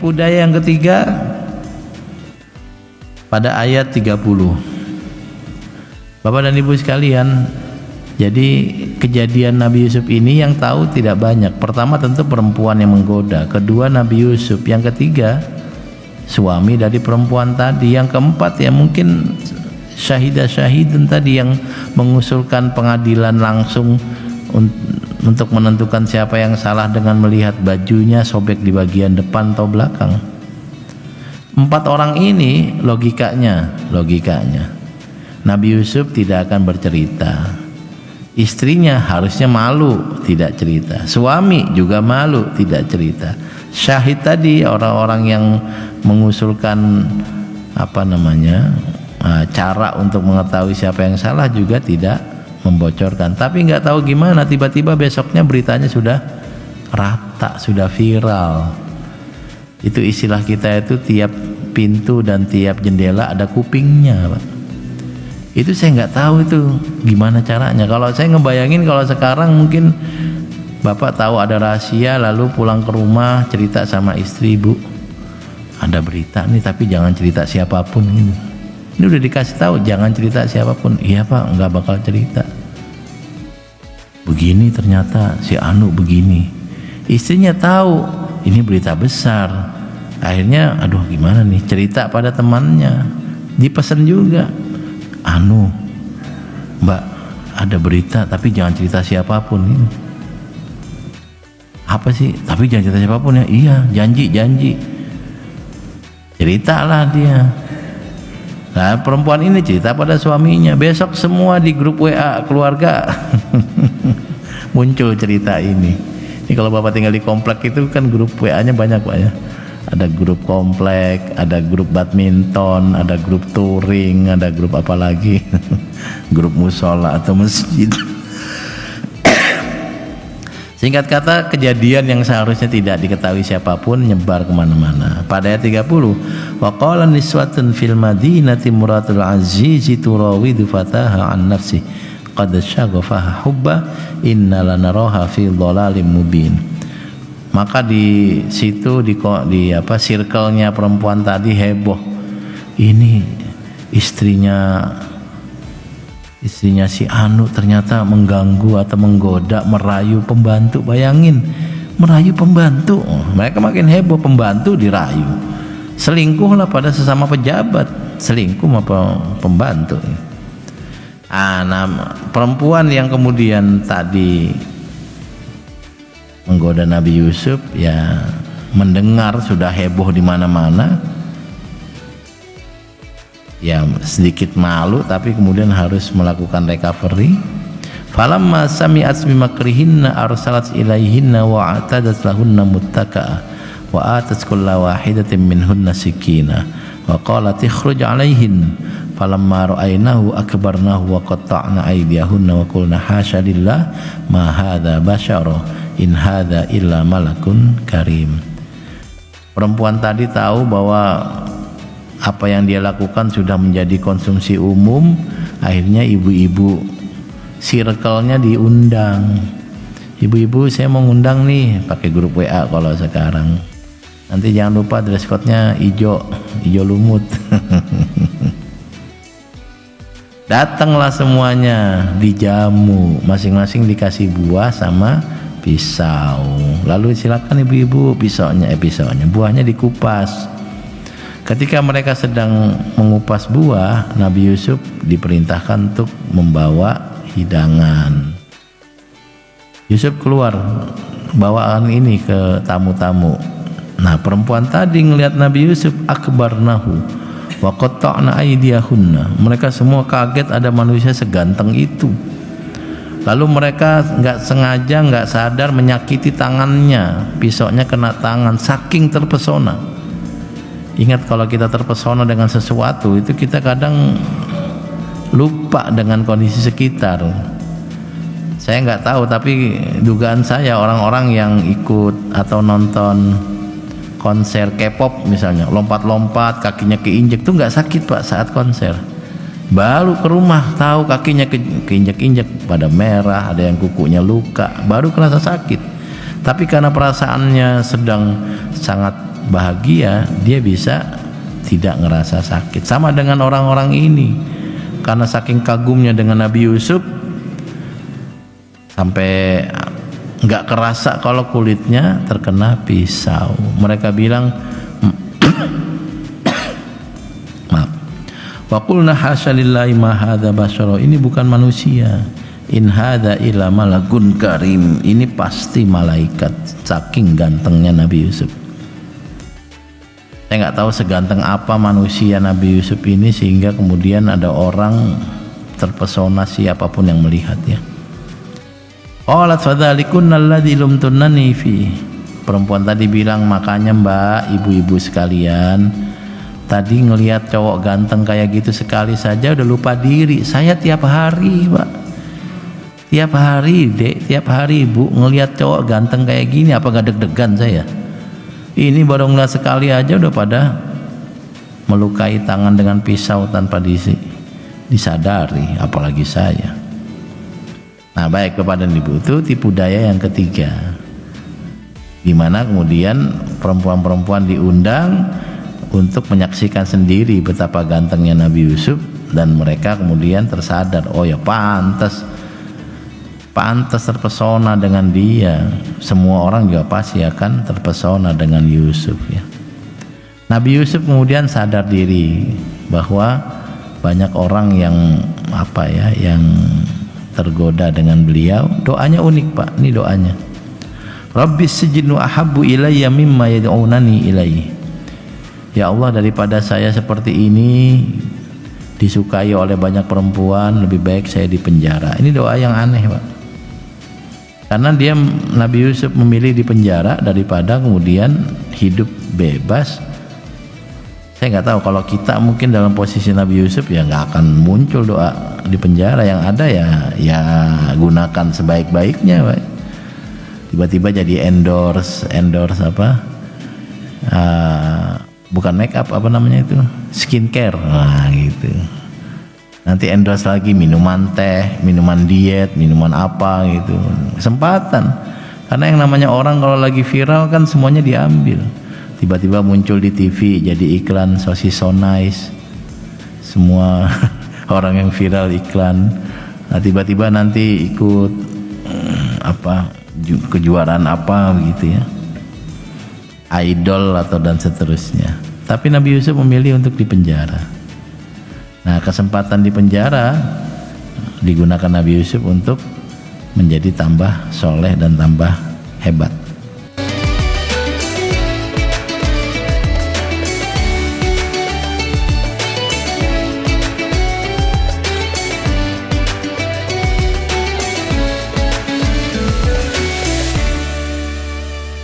tipu daya yang ketiga pada ayat 30. Bapak dan Ibu sekalian, jadi kejadian Nabi Yusuf ini yang tahu tidak banyak. Pertama tentu perempuan yang menggoda, kedua Nabi Yusuf, yang ketiga suami dari perempuan tadi, yang keempat ya mungkin syahidun tadi yang mengusulkan pengadilan langsung untuk menentukan siapa yang salah dengan melihat bajunya sobek di bagian depan atau belakang. 4 orang ini logikanya Nabi Yusuf tidak akan bercerita, istrinya harusnya malu tidak cerita, suami juga malu tidak cerita, syahid tadi orang-orang yang mengusulkan cara untuk mengetahui siapa yang salah juga tidak membocorkan. Tapi nggak tahu gimana tiba-tiba besoknya beritanya sudah rata, sudah viral. Itu istilah kita itu tiap pintu dan tiap jendela ada kupingnya, Pak. Itu saya nggak tahu itu gimana caranya. Kalau saya ngebayangin kalau sekarang mungkin Bapak tahu ada rahasia lalu pulang ke rumah cerita sama istri, Bu, ada berita nih tapi jangan cerita siapapun gitu. Ini udah dikasih tahu jangan cerita siapapun. Iya Pak, nggak bakal cerita. Begini ternyata si Anu begini. Istrinya tahu ini berita besar. Akhirnya aduh gimana nih, cerita pada temannya. Dipesan juga, Anu, Mbak ada berita tapi jangan cerita siapapun gitu. Apa sih? Tapi jangan cerita siapapun ya. Iya, janji. Ceritalah dia. Nah, perempuan ini cerita pada suaminya. Besok semua di grup WA keluarga muncul cerita ini. Ini kalau Bapak tinggal di komplek itu kan grup WA-nya banyak Pak ya. Ada grup komplek, ada grup badminton, ada grup touring, ada grup apa lagi? Grup musola atau masjid. Singkat kata, kejadian yang seharusnya tidak diketahui siapapun nyebar kemana-mana. Pada ayat 30, wa qala niswatun fil madinati muratul azizi turawidu fataha an nafsi qad syaghafaha hubba inna lanaraha fi dhalalim mubin. Maka di situ di circle-nya perempuan tadi heboh. Ini istrinya si Anu ternyata mengganggu atau menggoda, merayu pembantu. Bayangin, merayu pembantu. Mereka makin heboh, pembantu dirayu. Selingkuhlah pada sesama pejabat, selingkuh apa pembantu. Perempuan yang kemudian tadi menggoda Nabi Yusuf ya mendengar sudah heboh di mana-mana. Ya sedikit malu tapi kemudian harus melakukan recovery. Falamma sami'at bimakrihinna arsalat ilaihinna wa atadat lahunna muttaka'a wa atat kulla wahidatin minhunna sikina wa qalat ikhruj 'alaihin falamma ra'aynahu akbarnahu wa qatta'na aydiyahunna wa qulna hasya lillah ma hadza basyara in hadza illa malakun karim. Perempuan tadi tahu bahwa apa yang dia lakukan sudah menjadi konsumsi umum. Akhirnya ibu-ibu circle-nya diundang. Ibu-ibu saya mau ngundang nih, pakai grup WA kalau sekarang. Nanti jangan lupa dress code-nya hijau lumut. Datanglah semuanya, dijamu, masing-masing dikasih buah sama pisau. Lalu silakan ibu-ibu pisaunya, buahnya dikupas. Ketika mereka sedang mengupas buah, Nabi Yusuf diperintahkan untuk membawa hidangan. Yusuf keluar bawaan ini ke tamu-tamu. Nah, perempuan tadi ngelihat Nabi Yusuf, akbarnahu wa qatta'na aydiyahunna. Mereka semua kaget ada manusia seganteng itu. Lalu mereka nggak sengaja, nggak sadar menyakiti tangannya. Pisaunya kena tangan, saking terpesona. Ingat kalau kita terpesona dengan sesuatu itu kita kadang lupa dengan kondisi sekitar. Saya nggak tahu tapi dugaan saya orang-orang yang ikut atau nonton konser K-pop misalnya, lompat-lompat kakinya keinjek tuh nggak sakit Pak saat konser. Baru ke rumah tahu kakinya keinjek-injek, pada merah, ada yang kukunya luka, baru kerasa sakit. Tapi karena perasaannya sedang sangat bahagia, dia bisa tidak ngerasa sakit. Sama dengan orang-orang ini, karena saking kagumnya dengan Nabi Yusuf sampai nggak kerasa kalau kulitnya terkena pisau. Mereka bilang maaf, wa qulna hasya lillahi ma hadza basyara, ini bukan manusia, in hadza illa malakun karim, ini pasti malaikat. Saking gantengnya Nabi Yusuf. Saya nggak tahu seganteng apa manusia Nabi Yusuf ini sehingga kemudian ada orang terpesona siapapun yang melihatnya. Qalat fadzalikunna alladzi lumtunani fi. Perempuan tadi bilang, makanya Mbak, ibu-ibu sekalian, tadi ngelihat cowok ganteng kayak gitu sekali saja udah lupa diri. Saya tiap hari, Pak. Tiap hari, Dek, tiap hari Ibu ngelihat cowok ganteng kayak gini, apa gak deg-degan saya? Ini baru ngeliat sekali aja udah pada melukai tangan dengan pisau tanpa disadari, apalagi saya. Nah, baik, kepada ibu itu tipu daya yang ketiga, di mana kemudian perempuan-perempuan diundang untuk menyaksikan sendiri betapa gantengnya Nabi Yusuf, dan mereka kemudian tersadar, oh ya pantas terpesona dengan dia. Semua orang juga pasti akan terpesona dengan Yusuf ya. Nabi Yusuf kemudian sadar diri bahwa banyak orang yang yang tergoda dengan beliau. Doanya unik, Pak. Ini doanya. Rabbis sijnu ahabbu ilayya mimma yad'unani ilaihi. Ya Allah, daripada saya seperti ini disukai oleh banyak perempuan, lebih baik saya di penjara. Ini doa yang aneh, Pak. Karena dia, Nabi Yusuf, memilih di penjara daripada kemudian hidup bebas. Saya nggak tahu kalau kita mungkin dalam posisi Nabi Yusuf ya nggak akan muncul doa di penjara. Yang ada ya gunakan sebaik-baiknya, Pak. Tiba-tiba jadi endorse bukan make up, apa namanya itu, skincare, nah gitu. Nanti endorse lagi minuman teh, minuman diet, minuman apa gitu. Kesempatan. Karena yang namanya orang kalau lagi viral kan semuanya diambil. Tiba-tiba muncul di TV jadi iklan sosis so nice. Semua orang yang viral iklan. Nah, tiba-tiba nanti ikut kejuaraan apa gitu ya. Idol atau dan seterusnya. Tapi Nabi Yusuf memilih untuk dipenjara. Nah, kesempatan di penjara digunakan Nabi Yusuf untuk menjadi tambah soleh dan tambah hebat.